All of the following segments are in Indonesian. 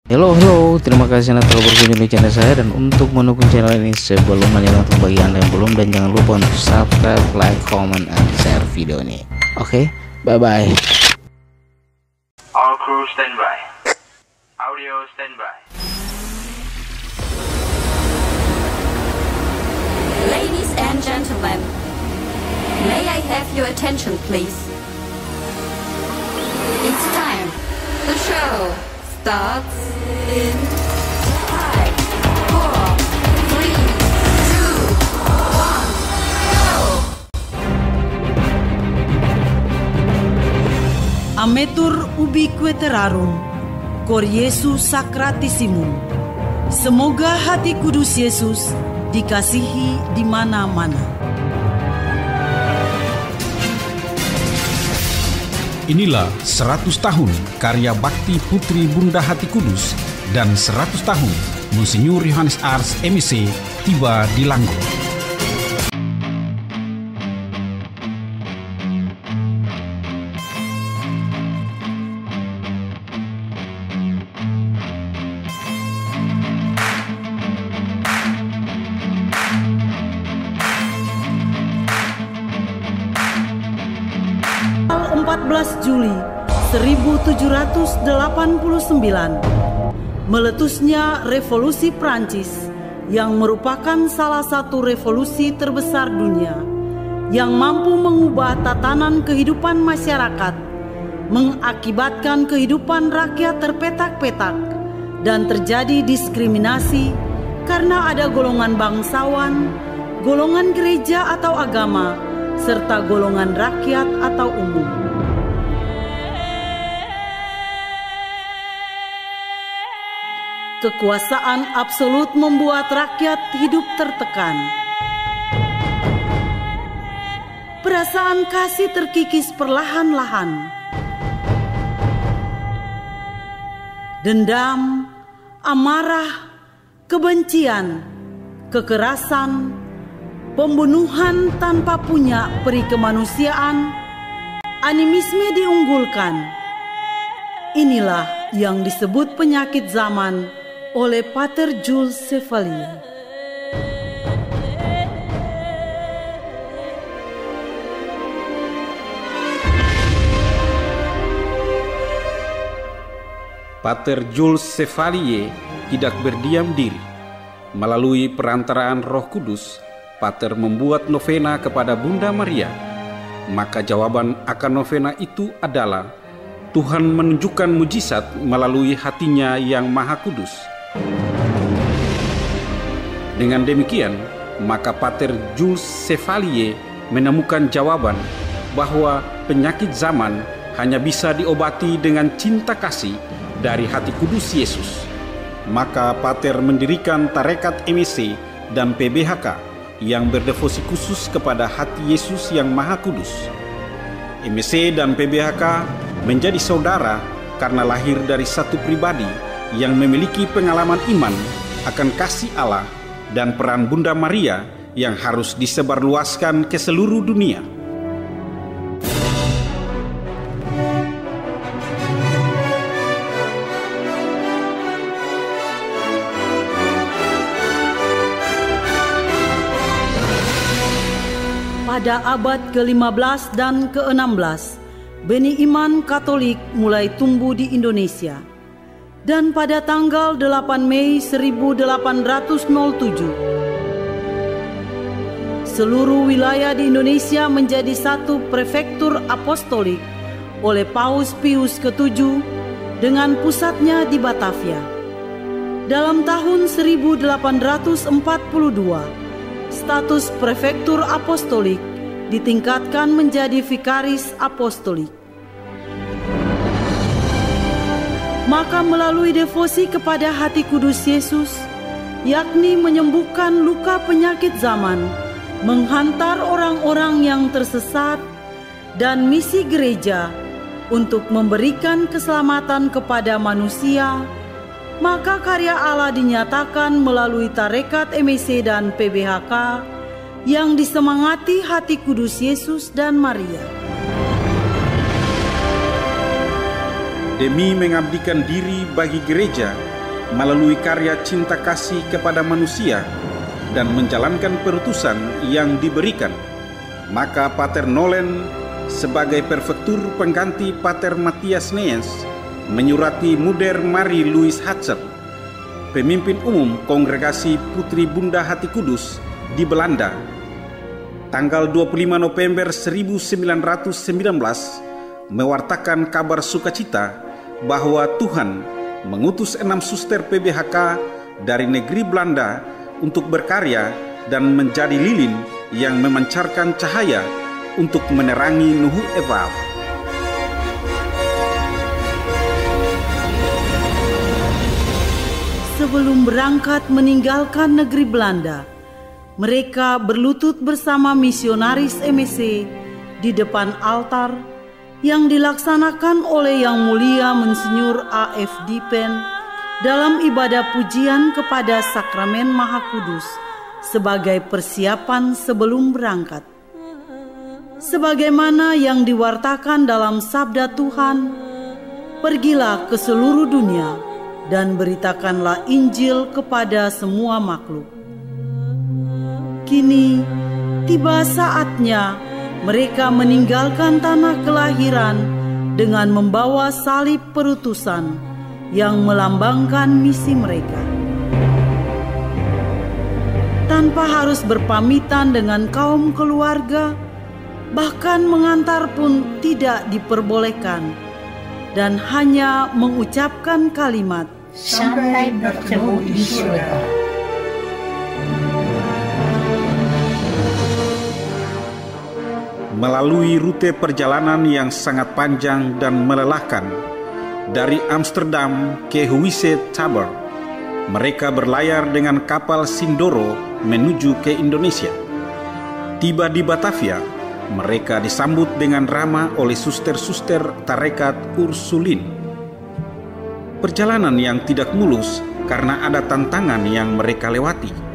Halo, terima kasih Anda telah berkunjung di channel saya. Dan untuk mendukung channel ini sebelumnya, untuk bagi Anda yang belum, dan jangan lupa untuk subscribe, like, comment, and share video ini. Oke, bye-bye. All crew standby. Audio standby. Ladies and gentlemen, may I have your attention please? It's time. The show starts in 5, 4, 3, 2, 1, go! Ametur ubique terrarum, cor Yesus sacratissimum. Semoga hati kudus Yesus dikasihi di mana-mana. Inilah 100 tahun karya bakti Putri Bunda Hati Kudus dan 100 tahun Monsinyur Yohanes Ars MEC tiba di Langgo. Tanggal 14 Juli 1789, meletusnya Revolusi Prancis yang merupakan salah satu revolusi terbesar dunia yang mampu mengubah tatanan kehidupan masyarakat, mengakibatkan kehidupan rakyat terpetak-petak dan terjadi diskriminasi karena ada golongan bangsawan, golongan gereja atau agama, serta golongan rakyat atau umum. Kekuasaan absolut membuat rakyat hidup tertekan. Perasaan kasih terkikis perlahan-lahan. Dendam, amarah, kebencian, kekerasan, pembunuhan tanpa punya peri kemanusiaan, animisme diunggulkan. Inilah yang disebut penyakit zaman oleh Pater Jules Chevalier. Pater Jules Chevalier tidak berdiam diri. Melalui perantaraan Roh Kudus, Pater membuat novena kepada Bunda Maria. Maka jawaban akan novena itu adalah Tuhan menunjukkan mujizat melalui hatinya yang maha kudus. Dengan demikian, maka Pater Jules Chevalier menemukan jawaban bahwa penyakit zaman hanya bisa diobati dengan cinta kasih dari hati kudus Yesus. Maka Pater mendirikan Tarekat MEC dan PBHK yang berdevosi khusus kepada hati Yesus yang maha kudus. MEC dan PBHK menjadi saudara karena lahir dari satu pribadi yang memiliki pengalaman iman akan kasih Allah dan peran Bunda Maria yang harus disebarluaskan ke seluruh dunia. Pada abad ke-15 dan ke-16, benih iman Katolik mulai tumbuh di Indonesia. Dan pada tanggal 8 Mei 1807, seluruh wilayah di Indonesia menjadi satu prefektur apostolik oleh Paus Pius ke-7 dengan pusatnya di Batavia. Dalam tahun 1842, status prefektur apostolik ditingkatkan menjadi vikaris apostolik. Maka melalui devosi kepada hati kudus Yesus, yakni menyembuhkan luka penyakit zaman, menghantar orang-orang yang tersesat, dan misi gereja untuk memberikan keselamatan kepada manusia, maka karya Allah dinyatakan melalui Tarekat MEC dan PBHK yang disemangati hati kudus Yesus dan Maria. demi mengabdikan diri bagi gereja melalui karya cinta kasih kepada manusia dan menjalankan perutusan yang diberikan, maka Pater Nolen sebagai perfektur pengganti Pater Matthias Nees menyurati Moeder Marie Louise Hatcher, pemimpin umum Kongregasi Putri Bunda Hati Kudus di Belanda, tanggal 25 November 1919 mewartakan kabar sukacita bahwa Tuhan mengutus 6 suster PBHK dari negeri Belanda untuk berkarya dan menjadi lilin yang memancarkan cahaya untuk menerangi Nuhu Eva. Sebelum berangkat meninggalkan negeri Belanda, mereka berlutut bersama misionaris MSC di depan altar yang dilaksanakan oleh Yang Mulia Monsinyur A.F. Dipen dalam ibadah pujian kepada Sakramen Maha Kudus sebagai persiapan sebelum berangkat. Sebagaimana yang diwartakan dalam sabda Tuhan, "Pergilah ke seluruh dunia dan beritakanlah Injil kepada semua makhluk." Kini tiba saatnya mereka meninggalkan tanah kelahiran dengan membawa salib perutusan yang melambangkan misi mereka. Tanpa harus berpamitan dengan kaum keluarga, bahkan mengantar pun tidak diperbolehkan, dan hanya mengucapkan kalimat, "Sampai bertemu di surga." Melalui rute perjalanan yang sangat panjang dan melelahkan dari Amsterdam ke Huise Tabor, mereka berlayar dengan kapal Sindoro menuju ke Indonesia. Tiba di Batavia, mereka disambut dengan ramah oleh suster-suster tarekat Ursulin. Perjalanan yang tidak mulus karena ada tantangan yang mereka lewati.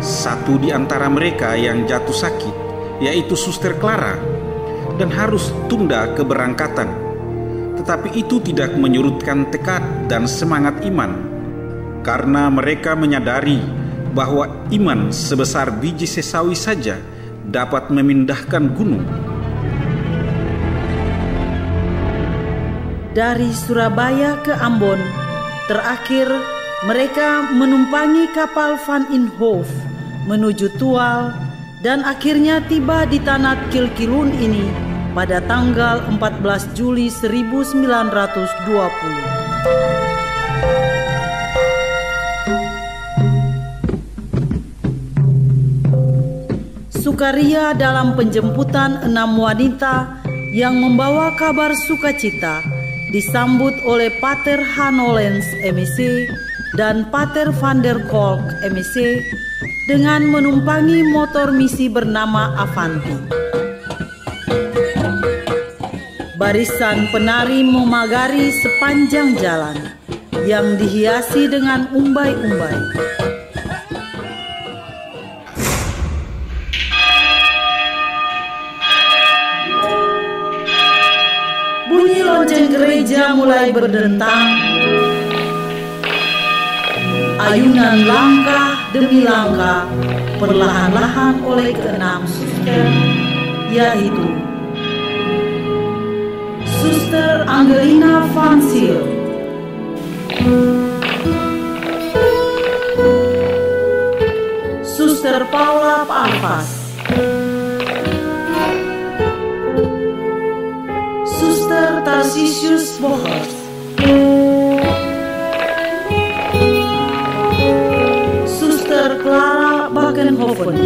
Satu di antara mereka yang jatuh sakit, yaitu Suster Clara, dan harus tunda keberangkatan. Tetapi itu tidak menyurutkan tekad dan semangat iman, karena mereka menyadari bahwa iman sebesar biji sesawi saja dapat memindahkan gunung. Dari Surabaya ke Ambon, terakhir mereka menumpangi kapal Van Inhoef menuju Tual dan akhirnya tiba di tanah Kilkilun ini pada tanggal 14 Juli 1920. Sukaria dalam penjemputan 6 wanita yang membawa kabar sukacita disambut oleh Pater Hanolens MSc dan Pater van der Kolk MSc dengan menumpangi motor misi bernama Avanti. Barisan penari memagari sepanjang jalan yang dihiasi dengan umbai-umbai. Bunyi lonceng gereja mulai berdentang. Ayunan langkah demi langkah perlahan-lahan oleh ke-6 suster, yaitu Suster Angelina van Zyl, Suster Paula Pavas, Suster Tarsisius Bohers, Suster Clara Bakenhoven,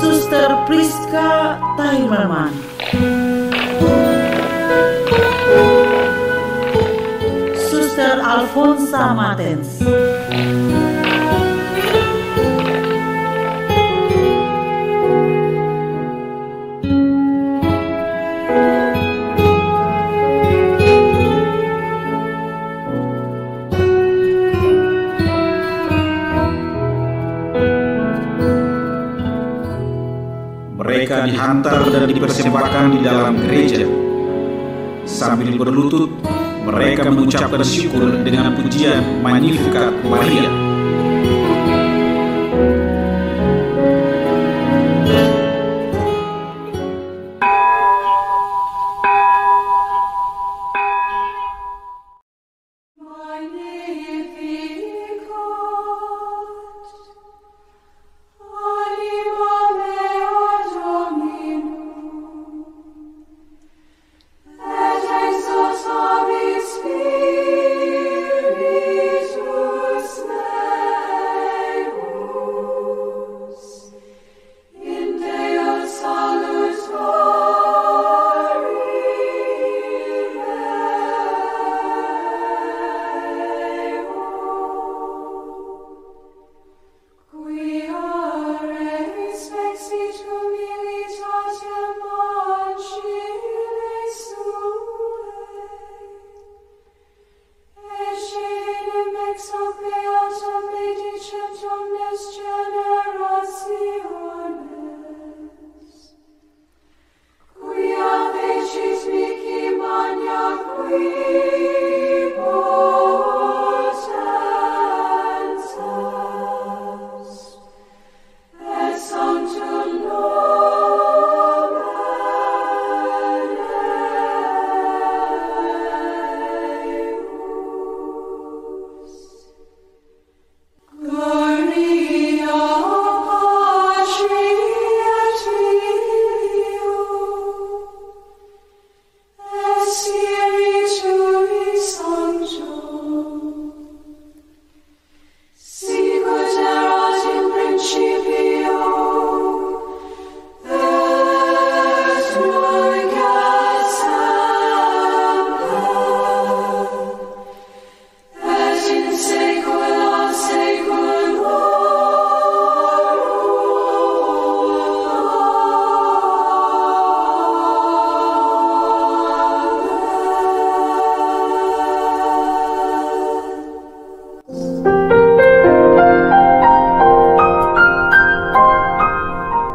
Suster Priska Taimerman, Suster Alfonsa Matens, Mereka dihantar dan dipersembahkan di dalam gereja. Sambil berlutut, mereka mengucapkan syukur dengan pujian Magnificat Maria.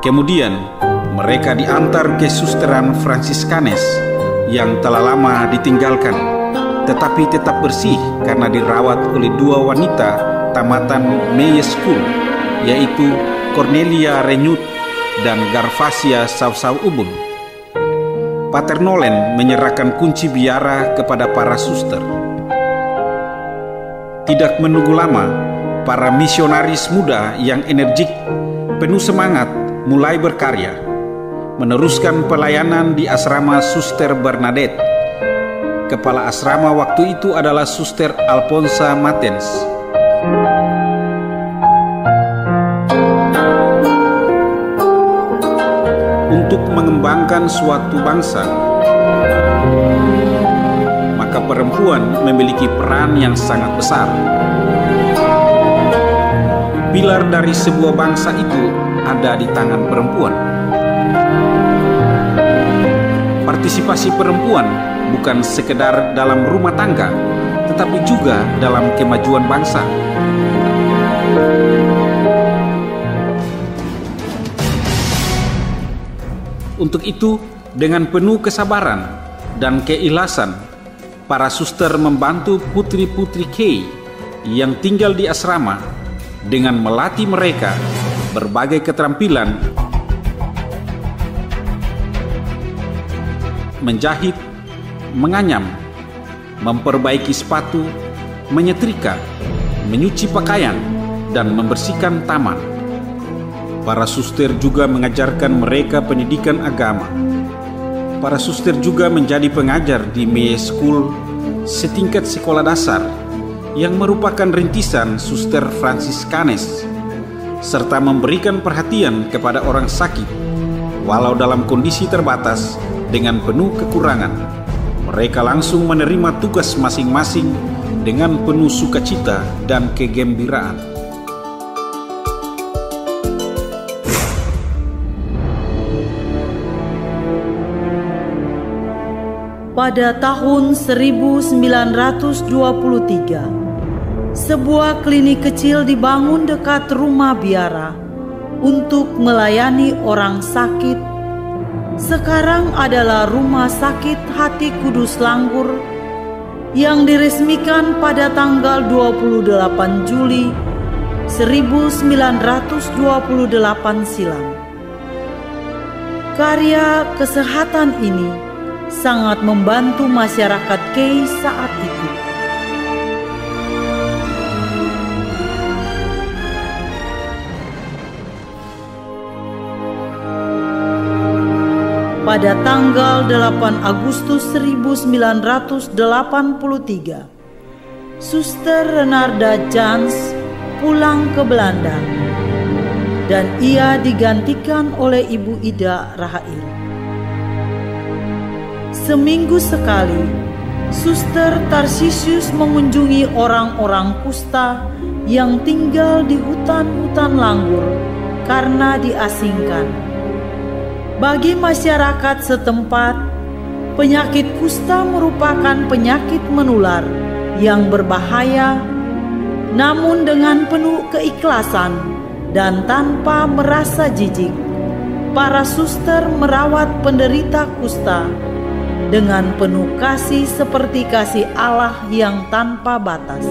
Kemudian mereka diantar ke susteran Fransiskanes yang telah lama ditinggalkan, tetapi tetap bersih karena dirawat oleh dua wanita tamatan Meyer School, yaitu Cornelia Renyut dan Gervasia Sausaubun. Pater Nolen menyerahkan kunci biara kepada para suster. Tidak menunggu lama, para misionaris muda yang energik, penuh semangat, mulai berkarya, meneruskan pelayanan di asrama Suster Bernadette. Kepala asrama waktu itu adalah Suster Alphonsa Matens. Untuk mengembangkan suatu bangsa, maka perempuan memiliki peran yang sangat besar. Pilar dari sebuah bangsa itu ada di tangan perempuan. Partisipasi perempuan bukan sekedar dalam rumah tangga, tetapi juga dalam kemajuan bangsa. Untuk itu, dengan penuh kesabaran dan keikhlasan, para suster membantu putri-putri Kay yang tinggal di asrama dengan melatih mereka berbagai keterampilan menjahit, menganyam, memperbaiki sepatu, menyetrika, menyuci pakaian, dan membersihkan taman. Para suster juga mengajarkan mereka pendidikan agama. Para suster juga menjadi pengajar di Meyer School setingkat sekolah dasar yang merupakan rintisan Suster Fransiskanes, serta memberikan perhatian kepada orang sakit, walau dalam kondisi terbatas dengan penuh kekurangan. Mereka langsung menerima tugas masing-masing dengan penuh sukacita dan kegembiraan. Pada tahun 1923, sebuah klinik kecil dibangun dekat rumah biara untuk melayani orang sakit, sekarang adalah Rumah Sakit Hati Kudus Langgur yang diresmikan pada tanggal 28 Juli 1928 silam. Karya kesehatan ini sangat membantu masyarakat Kei saat itu. Pada tanggal 8 Agustus 1983, Suster Renarda Jans pulang ke Belanda dan ia digantikan oleh Ibu Ida Rahail. Seminggu sekali, Suster Tarsisius mengunjungi orang-orang kusta yang tinggal di hutan-hutan Langgur karena diasingkan. Bagi masyarakat setempat, penyakit kusta merupakan penyakit menular yang berbahaya, namun dengan penuh keikhlasan dan tanpa merasa jijik, para suster merawat penderita kusta dengan penuh kasih seperti kasih Allah yang tanpa batas.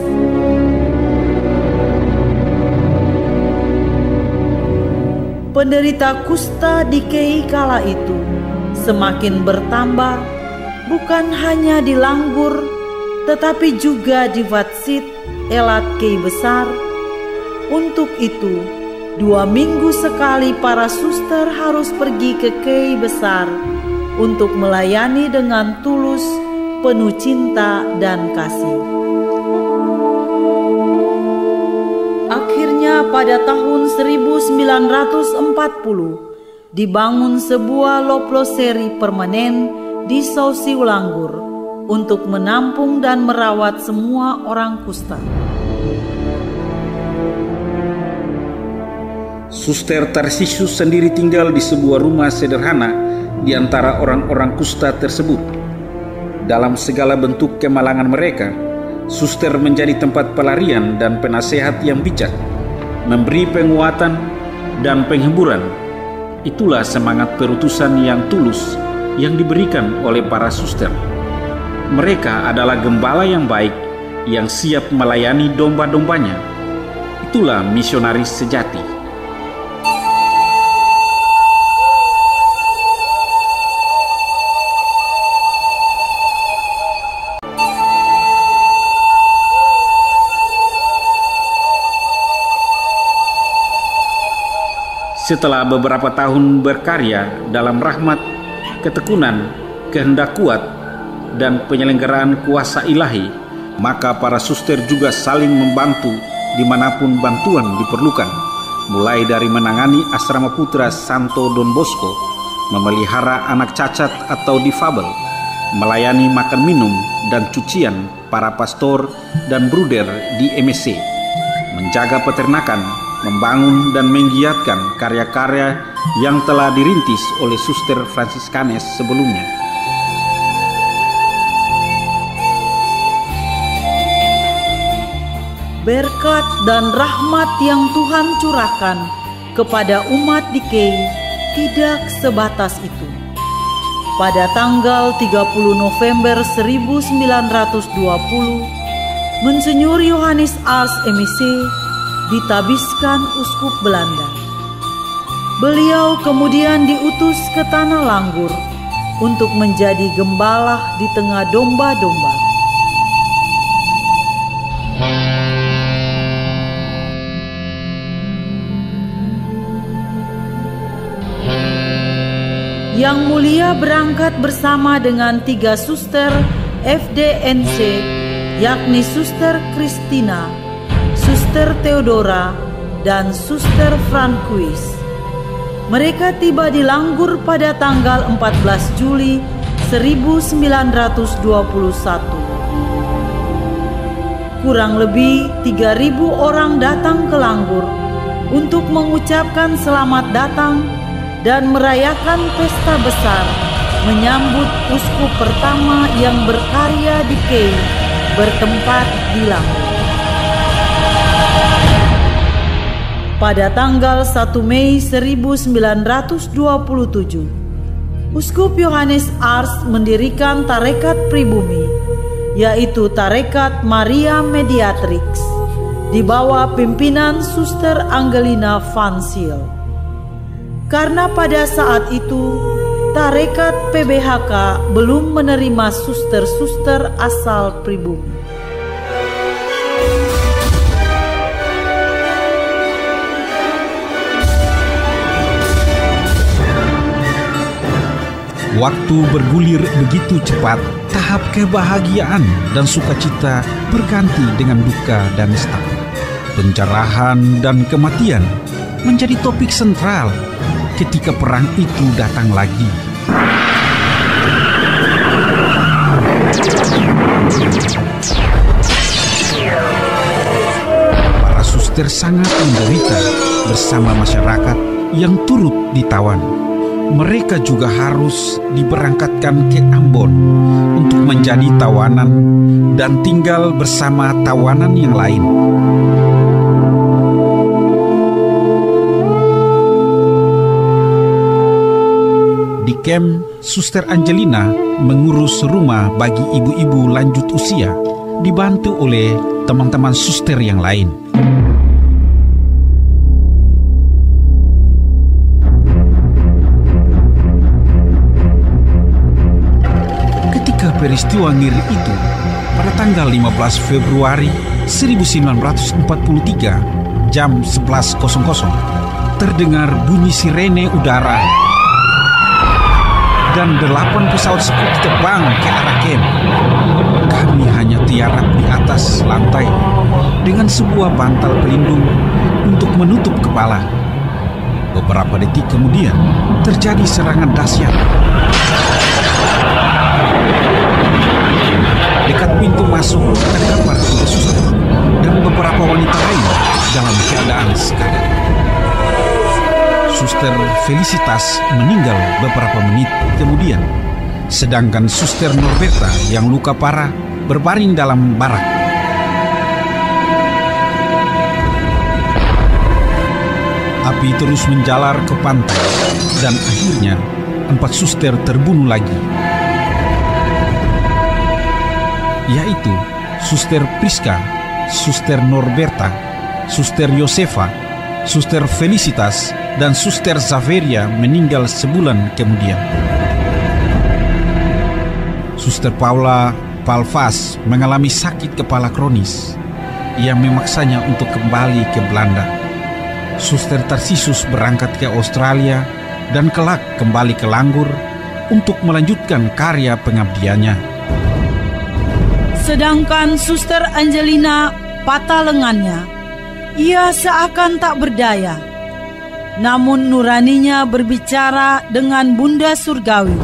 Penderita kusta di Kei kala itu semakin bertambah, bukan hanya di Langgur, tetapi juga di Vatsit, Elat Kei Besar. Untuk itu, 2 minggu sekali para suster harus pergi ke Kei Besar untuk melayani dengan tulus, penuh cinta dan kasih. Akhirnya pada tahun 1940 dibangun sebuah loploseri permanen di Sausi Langgur untuk menampung dan merawat semua orang kusta. Suster Tarsisius sendiri tinggal di sebuah rumah sederhana di antara orang-orang kusta tersebut. Dalam segala bentuk kemalangan mereka, suster menjadi tempat pelarian dan penasehat yang bijak, memberi penguatan dan penghiburan. Itulah semangat perutusan yang tulus yang diberikan oleh para suster. Mereka adalah gembala yang baik yang siap melayani domba-dombanya. Itulah misionaris sejati. Setelah beberapa tahun berkarya dalam rahmat, ketekunan, kehendak kuat, dan penyelenggaraan kuasa ilahi, maka para suster juga saling membantu dimanapun bantuan diperlukan, mulai dari menangani asrama putra Santo Don Bosco, memelihara anak cacat atau difabel, melayani makan minum dan cucian para pastor dan bruder di MSC, menjaga peternakan, membangun dan menggiatkan karya-karya yang telah dirintis oleh Suster Franciskanes sebelumnya. Berkat dan rahmat yang Tuhan curahkan kepada umat di Kei tidak sebatas itu. Pada tanggal 30 November 1920, Monsinyur Johannes Ars M.C. ditabiskan uskup Belanda. Beliau kemudian diutus ke Tanah Langgur untuk menjadi gembala di tengah domba-domba. Yang Mulia berangkat bersama dengan 3 suster FDNC, yakni Suster Christina, Suster Theodora, dan Suster Franquis. Mereka tiba di Langgur pada tanggal 14 Juli 1921. Kurang lebih 3.000 orang datang ke Langgur untuk mengucapkan selamat datang dan merayakan pesta besar menyambut uskup pertama yang berkarya di Kei bertempat di Langgur. Pada tanggal 1 Mei 1927, Uskup Yohanes Ars mendirikan tarekat pribumi, yaitu Tarekat Maria Mediatrix, di bawah pimpinan Suster Angelina van Zyl. Karena pada saat itu, tarekat PBHK belum menerima suster-suster asal pribumi. Waktu bergulir begitu cepat, tahap kebahagiaan dan sukacita berganti dengan duka dan nestapa. Pencerahan dan kematian menjadi topik sentral ketika perang itu datang lagi. Para suster sangat menderita bersama masyarakat yang turut ditawan. Mereka juga harus diberangkatkan ke Ambon untuk menjadi tawanan dan tinggal bersama tawanan yang lain. Di camp, Suster Angelina mengurus rumah bagi ibu-ibu lanjut usia, dibantu oleh teman-teman suster yang lain. Peristiwa ngiri itu pada tanggal 15 Februari 1943 jam 11.00 terdengar bunyi sirene udara dan 8 pesawat sekutu terbang ke arah camp. Kami hanya tiarap di atas lantai dengan sebuah bantal pelindung untuk menutup kepala. Beberapa detik kemudian terjadi serangan dahsyat. Dekat pintu masuk terdapat 3 suster dan beberapa wanita lain dalam keadaan sekadar. Suster Felicitas meninggal beberapa menit kemudian, sedangkan Suster Norberta yang luka parah berbaring dalam barak. Api terus menjalar ke pantai dan akhirnya 4 suster terbunuh lagi, yaitu Suster Priska, Suster Norberta, Suster Josefa, Suster Felicitas, dan Suster Zaveria meninggal sebulan kemudian. Suster Paula Palvas mengalami sakit kepala kronis yang memaksanya untuk kembali ke Belanda. Suster Tarsisus berangkat ke Australia dan kelak kembali ke Langgur untuk melanjutkan karya pengabdiannya. Sedangkan Suster Angelina patah lengannya. Ia seakan tak berdaya. Namun nuraninya berbicara dengan Bunda Surgawi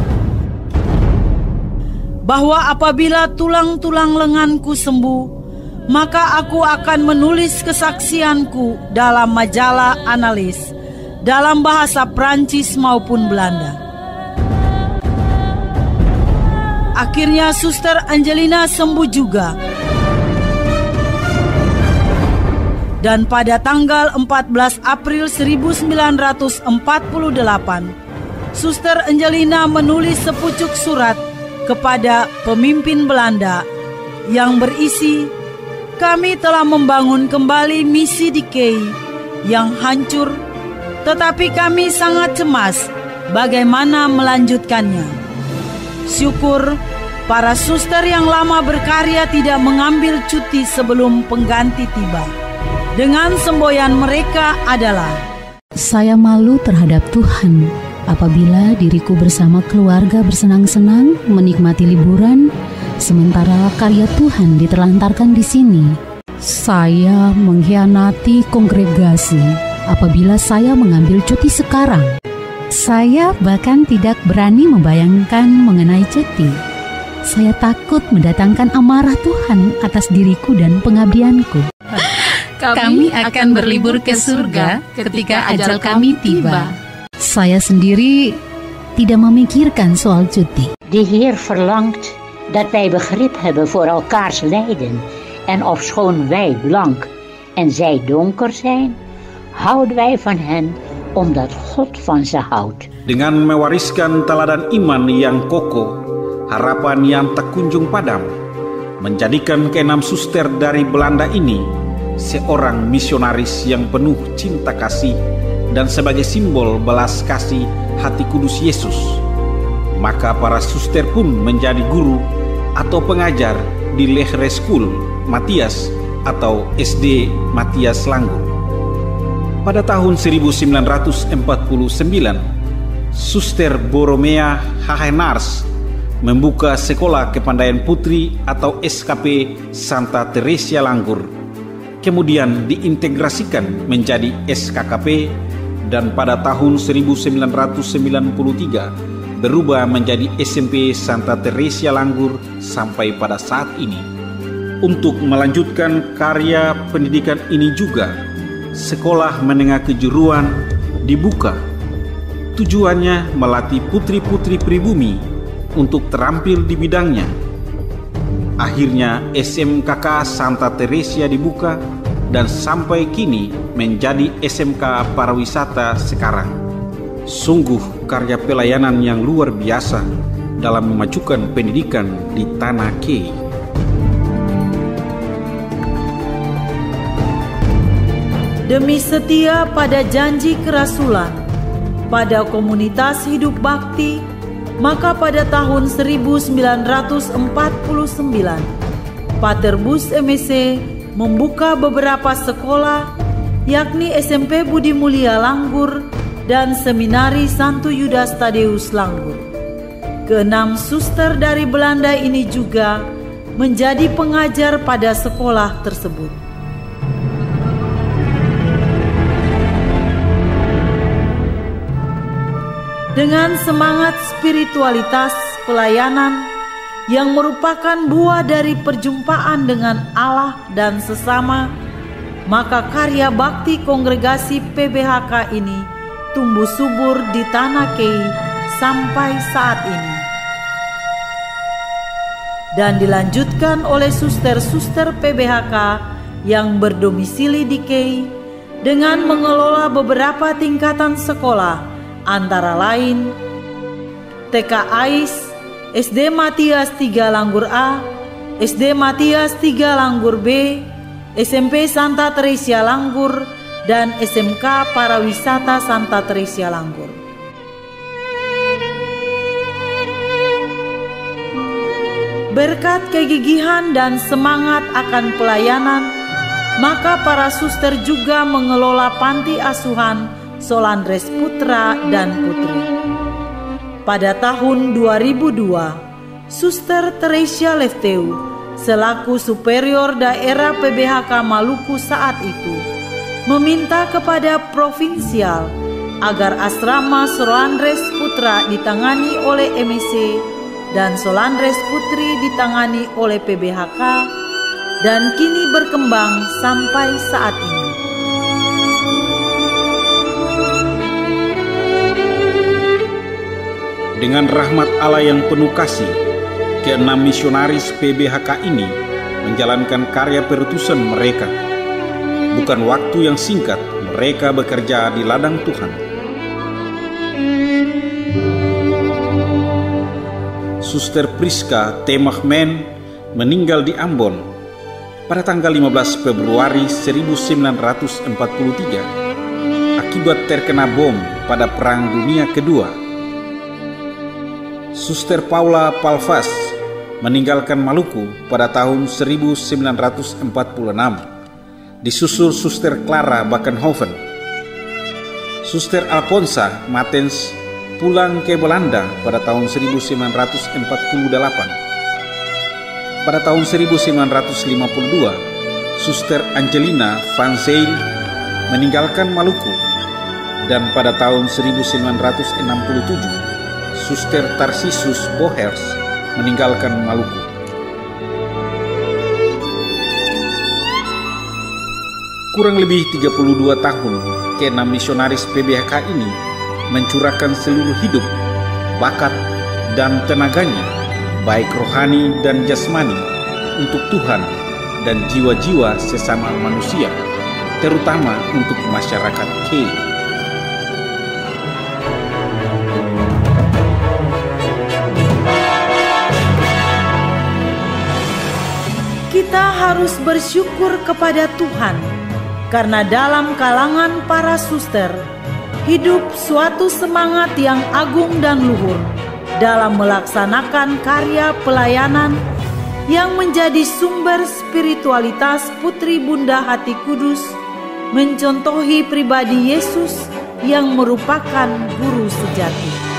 bahwa apabila tulang-tulang lenganku sembuh, maka aku akan menulis kesaksianku dalam majalah Analis dalam bahasa Prancis maupun Belanda. Akhirnya Suster Angelina sembuh juga. Dan pada tanggal 14 April 1948, Suster Angelina menulis sepucuk surat kepada pemimpin Belanda yang berisi, "Kami telah membangun kembali misi di Kei yang hancur, tetapi kami sangat cemas bagaimana melanjutkannya. Syukur para suster yang lama berkarya tidak mengambil cuti sebelum pengganti tiba. Dengan semboyan mereka adalah, saya malu terhadap Tuhan apabila diriku bersama keluarga bersenang-senang menikmati liburan, sementara karya Tuhan diterlantarkan di sini. Saya mengkhianati kongregasi apabila saya mengambil cuti sekarang. Saya bahkan tidak berani membayangkan mengenai cuti. Saya takut mendatangkan amarah Tuhan atas diriku dan pengabdianku. Kami akan berlibur ke surga ketika ajal kami tiba. Saya sendiri tidak memikirkan soal cuti. De Heer verlangt dat wij begrip hebben voor elkaars lijden. En ofschoon wij blank en zij donker zijn, houden wij van hen omdat God van ze houdt. Dengan mewariskan teladan iman yang kokoh, harapan yang tak kunjung padam, menjadikan keenam suster dari Belanda ini seorang misionaris yang penuh cinta kasih dan sebagai simbol belas kasih hati kudus Yesus. Maka para suster pun menjadi guru atau pengajar di Lehre School Matthias atau SD Matthias Langgur. Pada tahun 1949, Suster Boromea Hagenars membuka Sekolah Kepandaian Putri atau SKP Santa Teresia Langgur, kemudian diintegrasikan menjadi SKKP, dan pada tahun 1993 berubah menjadi SMP Santa Teresia Langgur sampai pada saat ini. Untuk melanjutkan karya pendidikan ini juga, Sekolah Menengah Kejuruan dibuka. Tujuannya melatih putri-putri pribumi untuk terampil di bidangnya. Akhirnya SMKK Santa Teresia dibuka dan sampai kini menjadi SMK Pariwisata sekarang. Sungguh karya pelayanan yang luar biasa dalam memajukan pendidikan di Tanah Kei. Demi setia pada janji kerasulan, pada komunitas hidup bakti, maka pada tahun 1949, Pater Bus MSc membuka beberapa sekolah, yakni SMP Budi Mulia Langgur dan Seminari Santo Yudas Tadeus Langgur. Keenam suster dari Belanda ini juga menjadi pengajar pada sekolah tersebut. Dengan semangat spiritualitas pelayanan yang merupakan buah dari perjumpaan dengan Allah dan sesama, maka karya bakti kongregasi PBHK ini tumbuh subur di Tanah Kei sampai saat ini. Dan dilanjutkan oleh suster-suster PBHK yang berdomisili di Kei dengan mengelola beberapa tingkatan sekolah, antara lain TK Ais, SD Matthias 3 Langgur A, SD Matthias 3 Langgur B, SMP Santa Teresia Langgur, dan SMK Pariwisata Santa Teresia Langgur. Berkat kegigihan dan semangat akan pelayanan, maka para suster juga mengelola panti asuhan Solandres Putra dan Putri. Pada tahun 2002, Suster Teresia Lefteu selaku superior daerah PBHK Maluku saat itu meminta kepada provinsial agar asrama Solandres Putra ditangani oleh MSc dan Solandres Putri ditangani oleh PBHK, dan kini berkembang sampai saat ini. Dengan rahmat Allah yang penuh kasih, keenam misionaris PBHK ini menjalankan karya perutusan mereka. Bukan waktu yang singkat, mereka bekerja di ladang Tuhan. Suster Priska Temachmen meninggal di Ambon pada tanggal 15 Februari 1943 akibat terkena bom pada Perang Dunia Kedua. Suster Paula Palvas meninggalkan Maluku pada tahun 1946, disusul Suster Clara Bakenhoven. Suster Alfonsa Matens pulang ke Belanda pada tahun 1948. Pada tahun 1952, Suster Angelina Van Zyl meninggalkan Maluku, dan pada tahun 1967, Suster Tarsisus Bohers meninggalkan Maluku. Kurang lebih 32 tahun, keenam misionaris PBHK ini mencurahkan seluruh hidup, bakat, dan tenaganya, baik rohani dan jasmani, untuk Tuhan dan jiwa-jiwa sesama manusia, terutama untuk masyarakat Kei. Kita harus bersyukur kepada Tuhan, karena dalam kalangan para suster hidup suatu semangat yang agung dan luhur dalam melaksanakan karya pelayanan yang menjadi sumber spiritualitas Putri Bunda Hati Kudus, mencontohi pribadi Yesus yang merupakan guru sejati.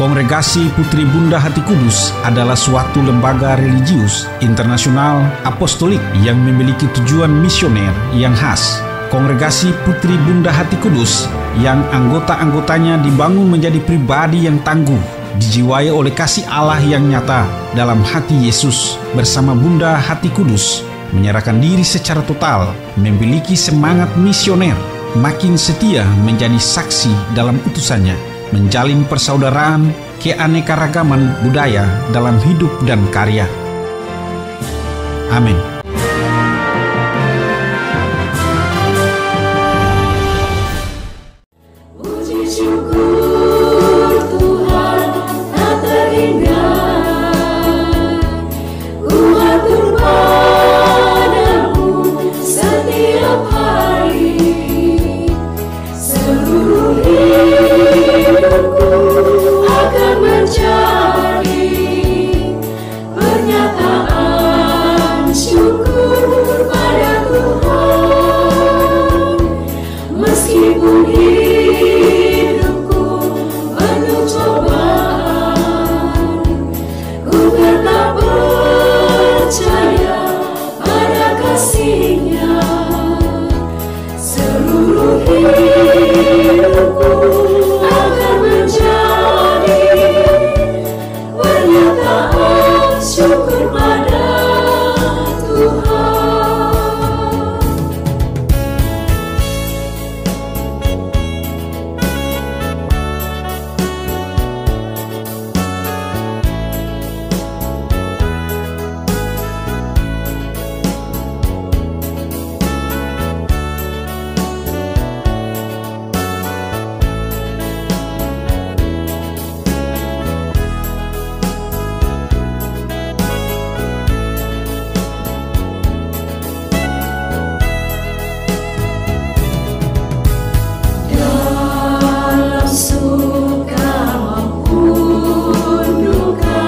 Kongregasi Putri Bunda Hati Kudus adalah suatu lembaga religius internasional apostolik yang memiliki tujuan misioner yang khas. Kongregasi Putri Bunda Hati Kudus yang anggota-anggotanya dibangun menjadi pribadi yang tangguh, dijiwai oleh kasih Allah yang nyata dalam hati Yesus bersama Bunda Hati Kudus, menyerahkan diri secara total, memiliki semangat misioner, makin setia menjadi saksi dalam utusannya, menjalin persaudaraan, keanekaragaman budaya dalam hidup dan karya. Amin. Puji syukur Tuhan tak terhingga, ku atur padamu setiap hari, seluruh hidupku akan menjadi pernyataan syukur pada Tuhan. Meskipun hidupku penuh cobaan, ku tetap percaya pada kasih-Nya. Seluruh hidupku akan menjadi pernyataan syukur pada Tuhan. Dalam suka maupun duka,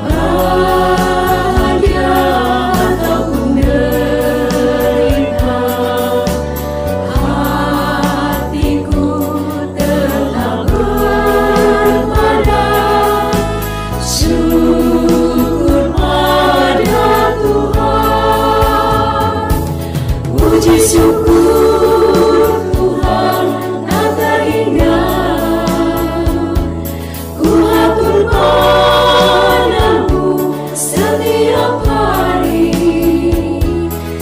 bahagia ataupun derita, hatiku tetap berpada syukur pada Tuhan. Puji syukur Tuhan tak terhingga, ku atur padamu setiap hari,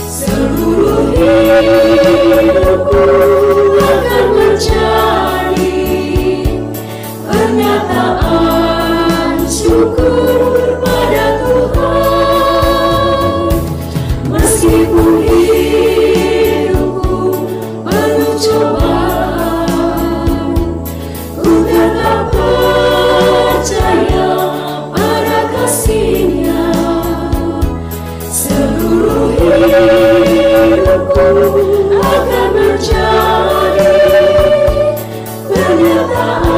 seluruh hidupku akan menjadi pernyataan syukur pada Tuhan. Meskipun hidupku penuh cobaan, ku tetap percaya pada kasih-Nya. Seluruh hidupku akan menjadi pernyataan